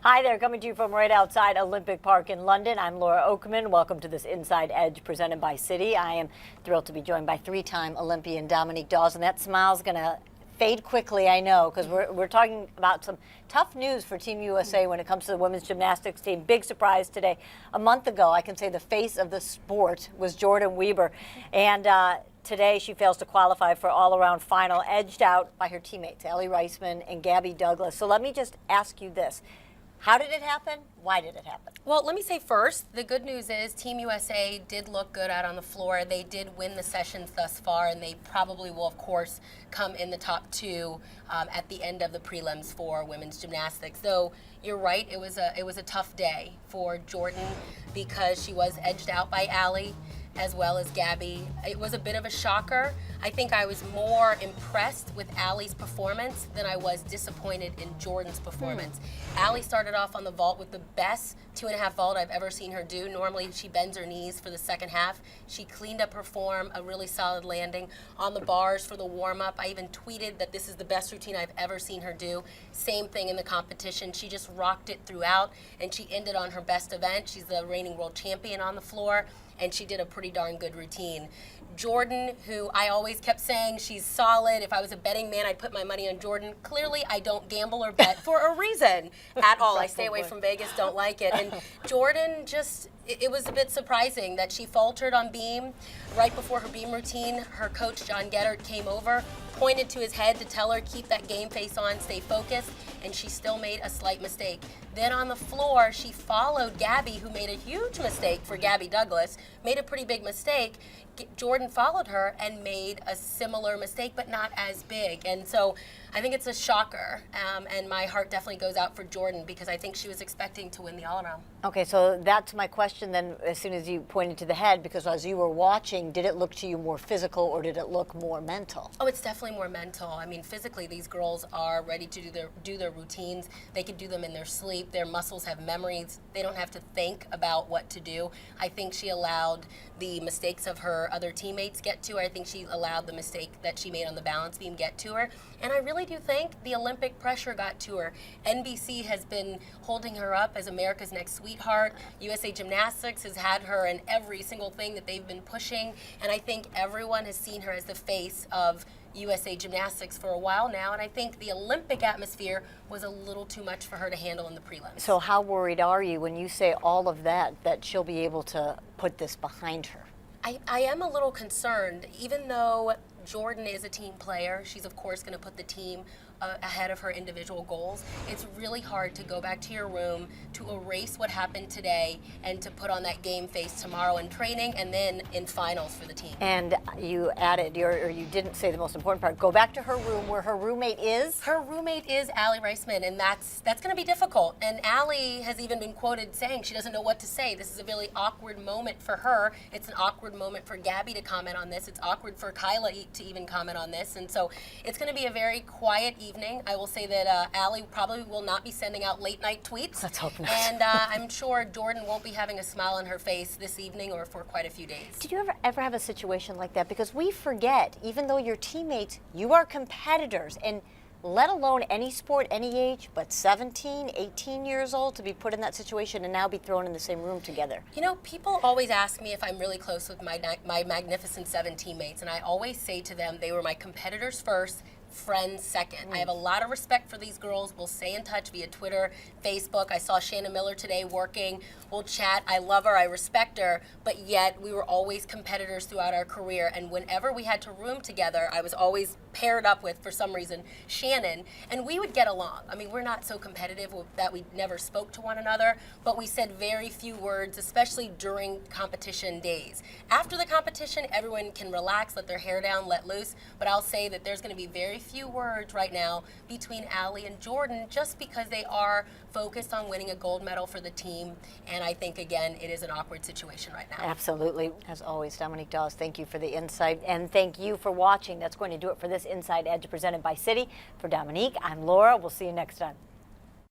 Hi there, coming to you from right outside Olympic Park in London. I'm Laura Oakman. Welcome to this Inside Edge presented by Citi. I am thrilled to be joined by three-time Olympian Dominique Dawes, and that smile's going to fade quickly, I know, because we're talking about some tough news for Team USA when it comes to the women's gymnastics team. Big surprise today. A month ago, I can say the face of the sport was Jordyn Wieber, and today she fails to qualify for all-around final, edged out by her teammates, Aly Raisman and Gabby Douglas. So let me just ask you this. How did it happen? Why did it happen? Well, let me say first, the good news is Team USA did look good out on the floor. They did win the sessions thus far, and they probably will, of course, come in the top two at the end of the prelims for women's gymnastics. Though you're right, it was a tough day for Jordyn because she was edged out by Aly as well as Gabby. It was a bit of a shocker. I think I was more impressed with Aly's performance than I was disappointed in Jordyn's performance. Aly started off on the vault with the best 2.5 vault I've ever seen her do. Normally she bends her knees for the second half. She cleaned up her form, a really solid landing on the bars for the warm-up. I even tweeted that this is the best routine I've ever seen her do. Same thing in the competition. She just rocked it throughout, and she ended on her best event. She's the reigning world champion on the floor, and she did a pretty darn good routine. Jordyn, who I always kept saying she's solid. If I was a betting man, I'd put my money on Jordyn. Clearly, I don't gamble or bet for a reason at all. I stay away from Vegas, don't like it. And Jordyn just, it was a bit surprising that she faltered on beam. Right before her beam routine, her coach, John Geddert, came over, pointed to his head to tell her, keep that game face on, stay focused, and she still made a slight mistake. Then on the floor, she followed Gabby, who made a huge mistake for Gabby Douglas, made a pretty big mistake. Jordyn followed her and made a similar mistake, but not as big. And so I think it's a shocker, and my heart definitely goes out for Jordyn because I think she was expecting to win the all-around. Okay, so that's my question then, as soon as you pointed to the head, because as you were watching, did it look to you more physical or did it look more mental? Oh, it's definitely more mental. I mean, physically, these girls are ready to do their routines. They can do them in their sleep. Their muscles have memories. They don't have to think about what to do. I think she allowed the mistakes of her other teammates get to her. I think she allowed the mistake that she made on the balance beam get to her. And I really do think the Olympic pressure got to her. NBC has been holding her up as America's Next Sweetheart. USA Gymnastics has had her in every single thing that they've been pushing. And I think everyone has seen her as the face of USA Gymnastics for a while now, and I think the Olympic atmosphere was a little too much for her to handle in the prelims. So how worried are you when you say all of that she'll be able to put this behind her? I am a little concerned, even though Jordyn is a team player. She's of course going to put the team ahead of her individual goals. It's really hard to go back to your room, to erase what happened today, and to put on that game face tomorrow in training and then in finals for the team. And you added, or you didn't say the most important part, go back to her room where her roommate is? Her roommate is Aly Raisman, and that's going to be difficult. And Aly has even been quoted saying she doesn't know what to say. This is a really awkward moment for her. It's an awkward moment for Gabby to comment on this. It's awkward for Kyla to even comment on this. And so it's going to be a very quiet evening. I will say that Aly probably will not be sending out late night tweets. Let's hope not. And I'm sure Jordyn won't be having a smile on her face this evening or for quite a few days. Did you ever have a situation like that? Because we forget, even though you're teammates, you are competitors, and let alone any sport, any age, but 17, 18 years old to be put in that situation and now be thrown in the same room together. You know, people always ask me if I'm really close with my Magnificent Seven teammates, and I always say to them they were my competitors first, friends second. I have a lot of respect for these girls. We'll stay in touch via Twitter, Facebook. I saw Shannon Miller today working. We'll chat. I love her. I respect her. But yet we were always competitors throughout our career. And whenever we had to room together, I was always paired up with, for some reason, Shannon. And we would get along. I mean, we're not so competitive that we never spoke to one another, but we said very few words, especially during competition days. After the competition, everyone can relax, let their hair down, let loose. But I'll say that there's going to be very few words right now between Aly and Jordyn just because they are focused on winning a gold medal for the team. And I think, again, it is an awkward situation right now. Absolutely. As always, Dominique Dawes, thank you for the insight. And thank you for watching. That's going to do it for this Inside Edge presented by Citi. For Dominique, I'm Laura. We'll see you next time.